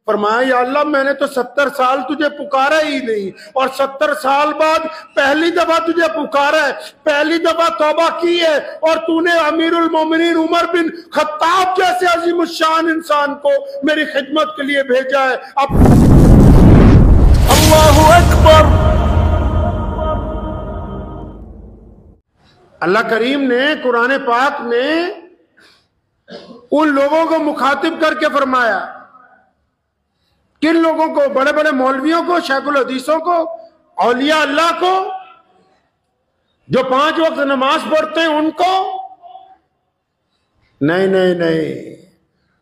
फरमाया या अल्लाह मैंने तो 70 साल तुझे पुकारा ही नहीं, और 70 साल बाद पहली दफा तुझे पुकारा है, पहली दफा तौबा की है, और तूने अमीरुल मोमिनीन उमर बिन खत्ताब जैसे अजीमुशान इंसान को मेरी खिदमत के लिए भेजा है। अब अल्लाहु अकबर। अल्लाह करीम ने कुरान पाक में उन लोगों को मुखातिब करके फरमाया, किन लोगों को? बड़े बड़े मौलवियों को, शेखुल हदीसों को, औलिया अल्लाह को, जो 5 वक्त नमाज पढ़ते हैं उनको? नहीं नहीं नहीं,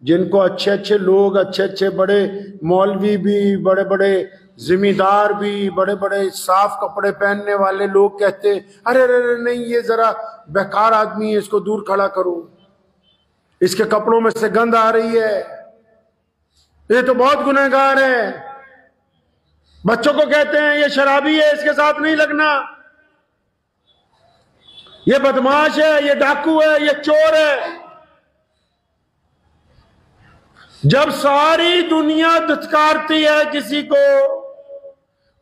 जिनको अच्छे अच्छे लोग, अच्छे अच्छे बड़े मौलवी भी, बड़े बड़े जिम्मेदार भी, बड़े बड़े साफ कपड़े पहनने वाले लोग कहते अरे अरे नहीं, ये जरा बेकार आदमी है, इसको दूर खड़ा करो, इसके कपड़ों में से गंध आ रही है, ये तो बहुत गुनहगार है। बच्चों को कहते हैं ये शराबी है, इसके साथ नहीं लगना, ये बदमाश है, ये डाकू है, ये चोर है। जब सारी दुनिया दुत्कारती है किसी को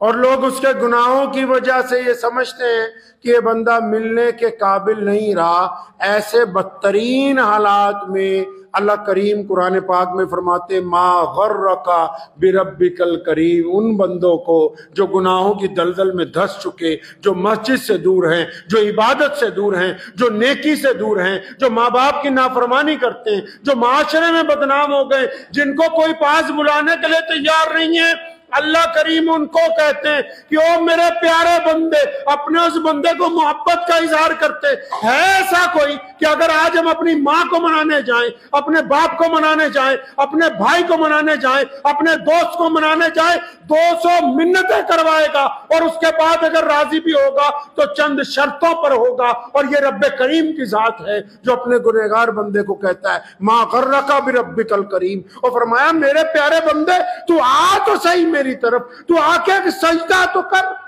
और लोग उसके गुनाहों की वजह से ये समझते हैं कि ये बंदा मिलने के काबिल नहीं रहा, ऐसे बदतरीन हालात में अल्लाह करीम कुरान पाक में फरमाते मा गर्रका बिरब्बिकल करीम, उन बंदों को जो गुनाहों की दलदल में धंस चुके, जो मस्जिद से दूर हैं, जो इबादत से दूर हैं, जो नेकी से दूर हैं, जो माँ बाप की नाफरमानी करते हैं, जो माशरे में बदनाम हो गए, जिनको कोई पास बुलाने के लिए तैयार नहीं है, अल्लाह करीम उनको कहते हैं कि ओ मेरे प्यारे बंदे, अपने उस बंदे को मोहब्बत का इजहार करते हैं। ऐसा कोई कि अगर आज हम अपनी माँ को मनाने जाएं, अपने बाप को मनाने जाएं, अपने भाई को मनाने जाएं, अपने दोस्त को मनाने जाएं, 200 मिन्नतें करवाएगा और उसके बाद अगर राजी भी होगा तो चंद शर्तों पर होगा। और ये रब्बे करीम की जात है जो अपने गुनहगार बंदे को कहता है मा गर्रका बिरब्बिकल करीम, और फरमाया मेरे प्यारे बंदे तू आ तो सही मेरी तरफ, तू आके सजदा तो कर।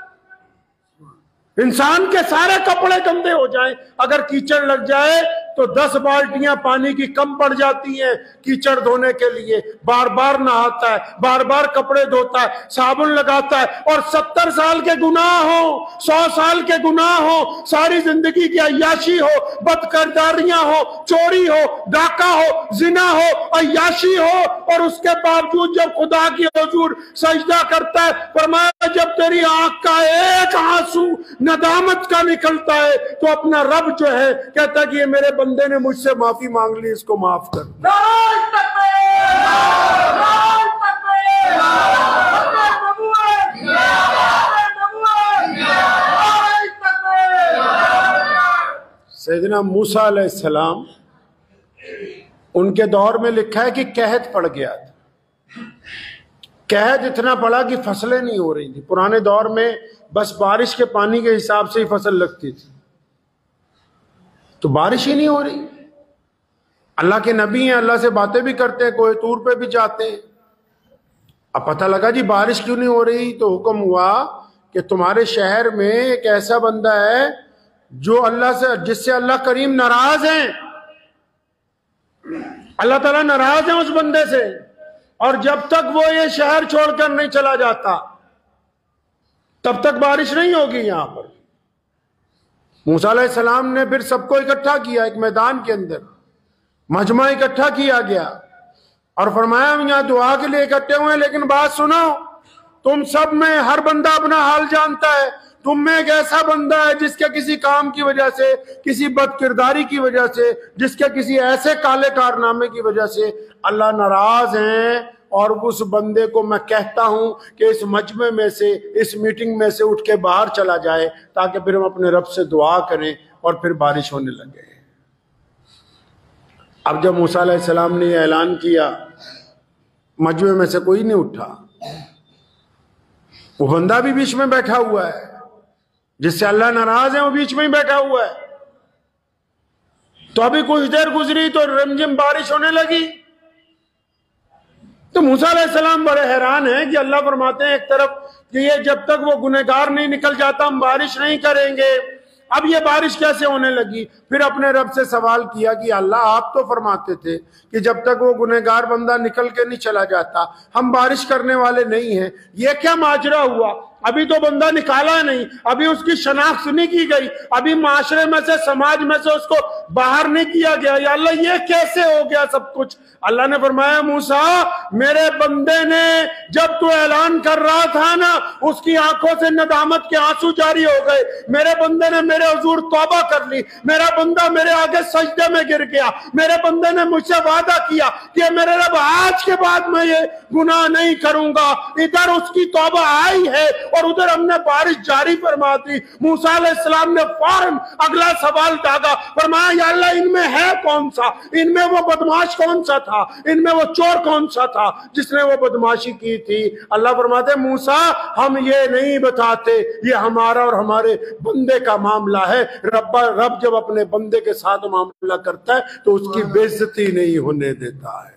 इंसान के सारे कपड़े गंदे हो जाएं, अगर कीचड़ लग जाए तो 10 बाल्टियां पानी की कम पड़ जाती हैं कीचड़ धोने के लिए, बार बार नहाता है, बार बार कपड़े धोता है, साबुन लगाता है, और 70 साल के गुनाह हो, 100 साल के गुनाह हो, सारी जिंदगी की अय्याशी हो, बदकिरदारियां हो, चोरी हो, डाका हो, जिना हो, अय्याशी हो, और उसके बावजूद जब खुदा की हुजूर सजदा करता है, फरमाया जब तेरी आंख का एक आंसू नदामत का निकलता है तो अपना रब जो है कहता है कि ये मेरे बंदे ने मुझसे माफी मांग ली, इसको माफ कर। सैयदना मूसा अलैहिस्सलाम, उनके दौर में लिखा है कि कहत पड़ गया था, कहत इतना पड़ा कि फसलें नहीं हो रही थी। पुराने दौर में बस बारिश के पानी के हिसाब से ही फसल लगती थी, तो बारिश ही नहीं हो रही। अल्लाह के नबी हैं, अल्लाह से बातें भी करते हैं, कोई तूर पे भी जाते हैं। अब पता लगा जी बारिश क्यों नहीं हो रही, तो हुक्म हुआ कि तुम्हारे शहर में एक ऐसा बंदा है जो अल्लाह से, जिससे अल्लाह करीम नाराज हैं, अल्लाह ताला नाराज है उस बंदे से, और जब तक वो ये शहर छोड़कर नहीं चला जाता तब तक बारिश नहीं होगी यहां पर। मूसा अलैहिस्सलाम ने फिर सबको इकट्ठा किया, एक मैदान के अंदर मजमा इकट्ठा किया गया और फरमाया हम यहां दुआ के लिए इकट्ठे हुए हैं, लेकिन बात सुनो, तुम सब में हर बंदा अपना हाल जानता है। तुम में एक ऐसा बंदा है जिसके किसी काम की वजह से, किसी बदकिरदारी की वजह से, जिसके किसी ऐसे काले कारनामे की वजह से अल्लाह नाराज हैं, और उस बंदे को मैं कहता हूं कि इस मजमे में से, इस मीटिंग में से उठ के बाहर चला जाए ताकि फिर हम अपने रब से दुआ करें और फिर बारिश होने लगे। अब जब मूसा अलैहिस्सलाम ने यह ऐलान किया, मजमे में से कोई नहीं उठा, वो बंदा भी बीच में बैठा हुआ है जिससे अल्लाह नाराज है, वो बीच में ही बैठा हुआ है। तो अभी कुछ देर गुजरी तो रिमझिम बारिश होने लगी। तो मूसा अलैहिस्सलाम बड़े हैरान हैं कि अल्लाह फरमाते हैं एक तरफ कि ये जब तक वो गुनहगार नहीं निकल जाता हम बारिश नहीं करेंगे, अब ये बारिश कैसे होने लगी? फिर अपने रब से सवाल किया कि अल्लाह, आप तो फरमाते थे कि जब तक वो गुनहगार बंदा निकल के नहीं चला जाता हम बारिश करने वाले नहीं हैं। ये क्या माजरा हुआ? अभी तो बंदा निकाला नहीं, अभी उसकी शनाख्त नहीं की गई, अभी माशरे में से, समाज में से उसको बाहर नहीं किया गया। या अल्लाह, ये कैसे हो गया सब कुछ? अल्लाह ने फरमाया, मूसा, मेरे बंदे ने जब तू ऐलान कर रहा था ना, उसकी आंखों से नदामत के आंसू जारी हो गए। मेरे बंदे ने मेरे हुजूर तौबा कर ली, मेरा बंदा मेरे आगे सजदे में गिर गया, मेरे बंदे ने मुझसे वादा किया कि मेरे रब आज के बाद मैं ये गुनाह नहीं करूंगा। इधर उसकी तौबा आई है और उधर हमने बारिश जारी फरमा दी। मूसा अलैहिस्सलाम ने फौरन अगला सवाल दागा, फरमाया, या अल्लाह, इनमें है कौन सा? इनमें वो बदमाश कौन सा था? इनमें वो चोर कौन सा था जिसने वो बदमाशी की थी? अल्लाह फरमाते, मूसा, हम ये नहीं बताते, ये हमारा और हमारे बंदे का मामला है। रब जब अपने बंदे के साथ मामला करता है तो उसकी बेइज्जती नहीं होने देता है।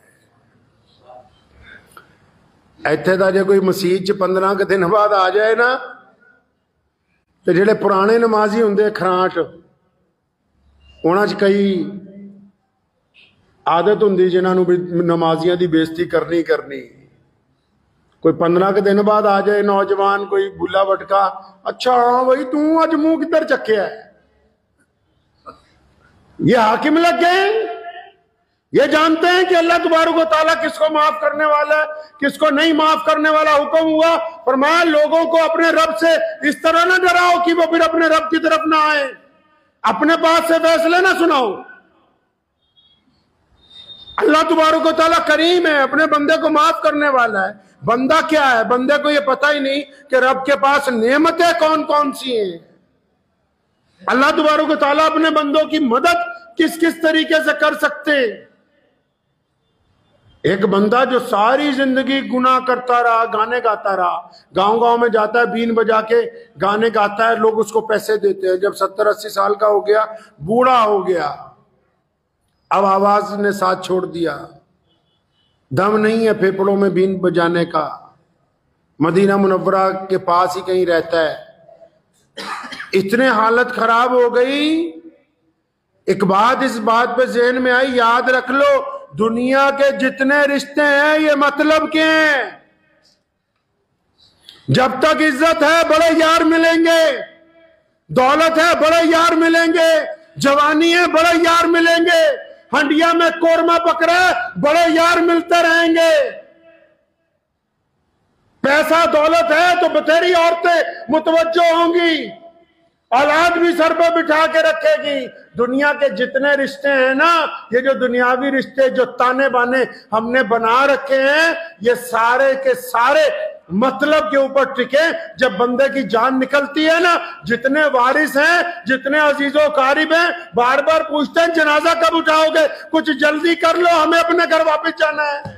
ਇੱਥੇ ਦਾ ਜੇ ਕੋਈ ਮਸਜਿਦ 'ਚ 15 ਕੁ ਦਿਨ ਬਾਅਦ ਆ ਜਾਏ ਨਾ, ਤੇ ਜਿਹੜੇ ਪੁਰਾਣੇ ਨਮਾਜ਼ੀ ਹੁੰਦੇ ਖਰਾਂਟ, ਉਹਨਾਂ 'ਚ ਕਈ ਆਦਤ ਹੁੰਦੀ ਜਿਨ੍ਹਾਂ ਨੂੰ ਵੀ ਨਮਾਜ਼ੀਆਂ ਦੀ ਬੇਇੱਜ਼ਤੀ ਕਰਨੀ ਕੋਈ 15 ਕੁ ਦਿਨ ਬਾਅਦ ਆ ਜਾਏ ਨੌਜਵਾਨ, ਕੋਈ ਬੁੱਲਾ ਵਟਕਾ, अच्छा हाँ भाई तू अज मुंह किधर चक्या है? ये हाकिम लग गए, ये जानते हैं कि अल्लाह तबारक व तआला किसको माफ करने वाला है, किसको नहीं माफ करने वाला। हुक्म हुआ, फरमाया, लोगों को अपने रब से इस तरह ना डराओ कि वो फिर अपने रब की तरफ ना आए, अपने पास से फैसले ना सुनाओ। अल्लाह तबारक व तआला करीम है, अपने बंदे को माफ करने वाला है। बंदा क्या है? बंदे को ये पता ही नहीं कि रब के पास नेमतें कौन कौन सी हैं। अल्लाह तबारक व तआला अपने बंदों की मदद किस किस तरीके से कर सकते हैं। एक बंदा जो सारी जिंदगी गुनाह करता रहा, गाने गाता रहा, गांव गांव में जाता है, बीन बजा के गाने गाता है, लोग उसको पैसे देते हैं। जब 70-80 साल का हो गया, बूढ़ा हो गया, अब आवाज ने साथ छोड़ दिया, दम नहीं है फेफड़ों में बीन बजाने का, मदीना मुनव्वरा के पास ही कहीं रहता है। इतने हालत खराब हो गई। एक बात इस बात पे ज़हन में आई, याद रख लो, दुनिया के जितने रिश्ते हैं ये मतलब के हैं। जब तक इज्जत है बड़े यार मिलेंगे, दौलत है बड़े यार मिलेंगे, जवानी है बड़े यार मिलेंगे, हंडिया में कोरमा पकड़ा बड़े यार मिलते रहेंगे। पैसा दौलत है तो बतेरी औरतें मुतवज्जो होंगी, औलाद भी सर पे बिठा के रखेगी। दुनिया के जितने रिश्ते हैं ना, ये जो दुनियावी रिश्ते, जो ताने बाने हमने बना रखे हैं, ये सारे के सारे मतलब के ऊपर टिके। जब बंदे की जान निकलती है ना, जितने वारिस हैं, जितने अजीजों कारिब हैं, बार बार पूछते हैं जनाजा कब उठाओगे, कुछ जल्दी कर लो, हमें अपने घर वापस जाना है।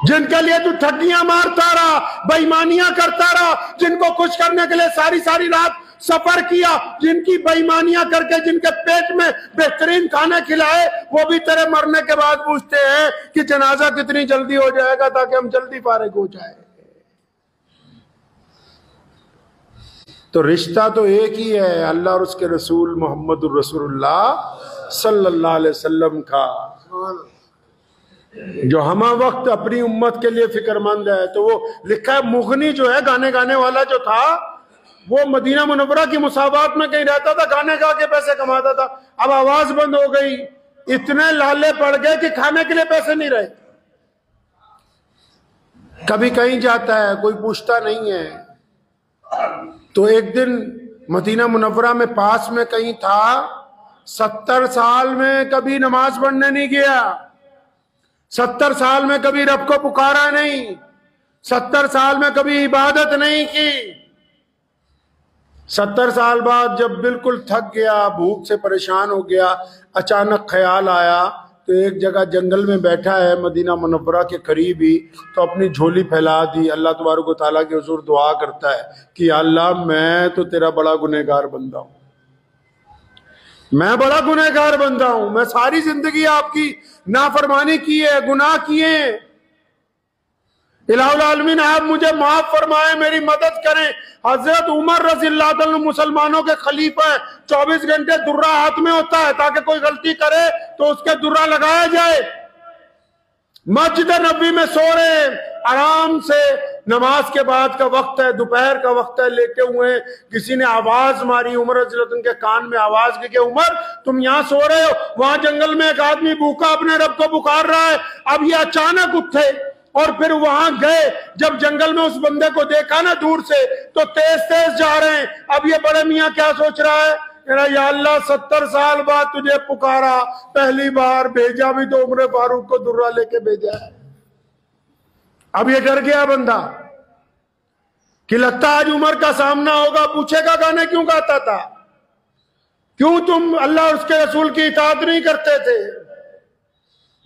जिनके लिए तू ठगियां मारता रहा, बेईमानियां करता रहा, जिनको खुश करने के लिए सारी सारी रात सफर किया, जिनकी बेईमानियां करके जिनके पेट में बेहतरीन खाना खिलाए, वो भी तेरे मरने के बाद पूछते हैं कि जनाजा कितनी जल्दी हो जाएगा ताकि हम जल्दी फारिग हो जाए। तो रिश्ता तो एक ही है, अल्लाह और उसके रसूल मोहम्मदुर रसूलुल्लाह सल्लल्लाहु अलैहि वसल्लम का, जो हमा वक्त अपनी उम्मत के लिए फिक्रमंद है। तो वो लिखा है, मुगनी जो है, गाने गाने वाला जो था, वो मदीना मुनव्वरा की मुसाबात में कहीं रहता था, गाने गा के पैसे कमाता था। अब आवाज बंद हो गई, इतने लाले पड़ गए कि खाने के लिए पैसे नहीं रहे। कभी कहीं जाता है, कोई पूछता नहीं है। तो एक दिन मदीना मुनव्वरा में पास में कहीं था, 70 साल में कभी नमाज पढ़ने नहीं गया, 70 साल में कभी रब को पुकारा नहीं, 70 साल में कभी इबादत नहीं की। 70 साल बाद जब बिल्कुल थक गया, भूख से परेशान हो गया, अचानक ख्याल आया, तो एक जगह जंगल में बैठा है मदीना मुनव्वरा के करीब ही, तो अपनी झोली फैला दी, अल्लाह तबारक व तआला के हुजूर दुआ करता है कि अल्लाह, मैं तो तेरा बड़ा गुनहगार बंदा हूं, मैं बड़ा गुनहगार बंदा हूं, मैं सारी जिंदगी आपकी नाफरमानी की है, गुनाह किए हैं, इलाहुल आलमीन आप मुझे माफ फरमाए, मेरी मदद करें। हजरत उमर रज़ियल्लाहु अन्हु मुसलमानों के खलीफा हैं। 24 घंटे दुर्रा हाथ में होता है ताकि कोई गलती करे तो उसके दुर्रा लगाया जाए। मस्जिद नबी में सो रहे हैं, आराम से नमाज के बाद का वक्त है, दोपहर का वक्त है, लेटे हुए हैं। किसी ने आवाज मारी, उमर रज़ियल्लाहु अन्हु के कान में आवाज की कि उमर तुम यहाँ सो रहे हो, वहां जंगल में एक आदमी भूखा अपने रब को पुकार रहा है। अब ये अचानक उठे और फिर वहां गए। जब जंगल में उस बंदे को देखा ना दूर से, तो तेज तेज जा रहे हैं। अब ये बड़े मियाँ क्या सोच रहा है, या अल्लाह 70 साल बाद तुझे पुकारा, पहली बार भेजा भी तो उमर फारूक को दुर्रा लेके भेजा है। अब ये डर गया बंदा कि लगता आज उमर का सामना होगा, पूछेगा गाने क्यों गाता था, क्यों तुम अल्लाह उसके रसूल की इताअत नहीं करते थे।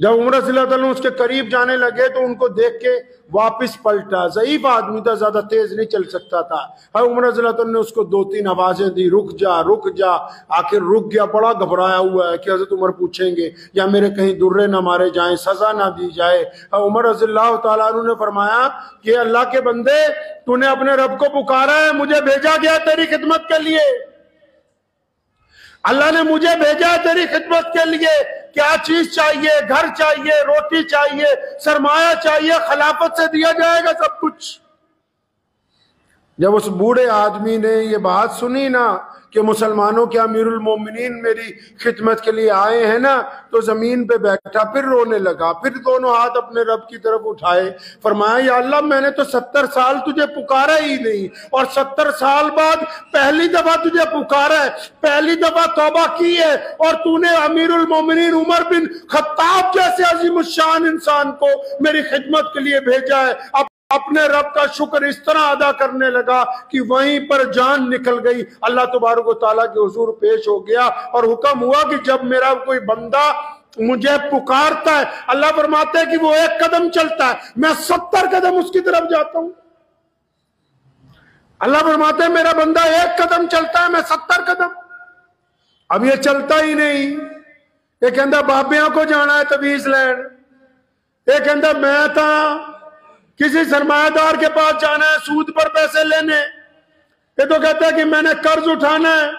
जब उमर रज़ियल्लाहु अन्हु उसके करीब जाने लगे तो उनको देख के वापस पलटा। ज़ईफ आदमी था, ज्यादा तेज नहीं चल सकता था। उमर रज़ियल्लाहु अन्हु ने उसको 2-3 आवाजें दी, रुक जा रुक जा। आखिर रुक गया, बड़ा घबराया हुआ है कि हज़रत उमर पूछेंगे या मेरे कहीं दुर्रे ना मारे जाएं, सजा ना दी जाए। उमर रज़ियल्लाहु ताला अन्हु ने फरमाया कि अल्लाह के बंदे, तूने अपने रब को पुकारा है, मुझे भेजा गया तेरी खिदमत के लिए। अल्लाह ने मुझे भेजा है तेरी खिदमत के लिए। क्या चीज चाहिए, घर चाहिए, रोटी चाहिए, सरमाया चाहिए, खिलाफत से दिया जाएगा सब कुछ। जब उस बूढ़े आदमी ने ये बात सुनी ना कि मुसलमानों के अमीरुल मोमिनीन मेरी खिदमत के लिए आए हैं ना, तो जमीन पे बैठा, फिर रोने लगा, फिर दोनों हाथ अपने रब की तरफ उठाए, फरमाया या अल्लाह मैंने तो 70 साल तुझे पुकारा ही नहीं, और 70 साल बाद पहली दफा तुझे पुकारा है, पहली दफा तौबा की है, और तूने अमीरुल मोमिनीन उमर बिन खत्ताब जैसे अजीमुश्शान इंसान को मेरी खिदमत के लिए भेजा है। अपने रब का शुक्र इस तरह अदा करने लगा कि वहीं पर जान निकल गई। अल्लाह तबारक व तआला के हुजूर पेश हो गया और हुक्म हुआ कि जब मेरा कोई बंदा मुझे पुकारता है, अल्लाह फरमाते हैं कि वो 1 कदम चलता है, मैं 70 कदम उसकी तरफ जाता हूं। अल्लाह फरमाते हैं मेरा बंदा 1 कदम चलता है, मैं 70 कदम। अब ये चलता ही नहीं। ये कहता बाबियां को जाना है तवीज लैन, ये कहता मैं था किसी सरमायादार के पास जाना है सूद पर पैसे लेने, ये तो कहता है कि मैंने कर्ज उठाना है,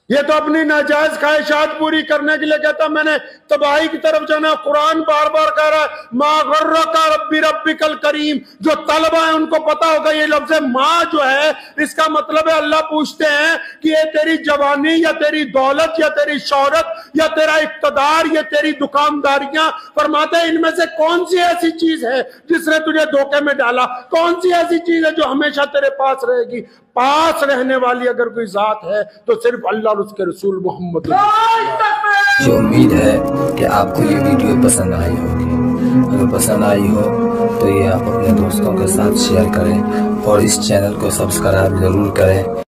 ये तो अपनी नाजायज ख्वाहिशात पूरी करने के लिए कहता मैंने तबाही की तरफ जाना। कुरान बार बार कह रहा है माँ गर्रका रब्बी रब्बिकल करीम। जो तलबा है उनको पता होगा ये लफ्ज़ माँ जो है इसका मतलब है, अल्लाह पूछते हैं कि ये तेरी जवानी या तेरी दौलत या तेरी शौहरत या तेरा इक्तदार या तेरी दुकानदारियां, फरमाते हैं इनमें से कौन सी ऐसी चीज है जिसने तुझे धोखे में डाला, कौन सी ऐसी चीज है जो हमेशा तेरे पास रहेगी। पास रहने वाली अगर कोई जात है तो सिर्फ अल्लाह और उसके रसूल मोहम्मद। मुझे उम्मीद है कि आपको ये वीडियो पसंद आई होगी। अगर पसंद आई हो तो ये आप अपने दोस्तों के साथ शेयर करें और इस चैनल को सब्सक्राइब जरूर करें।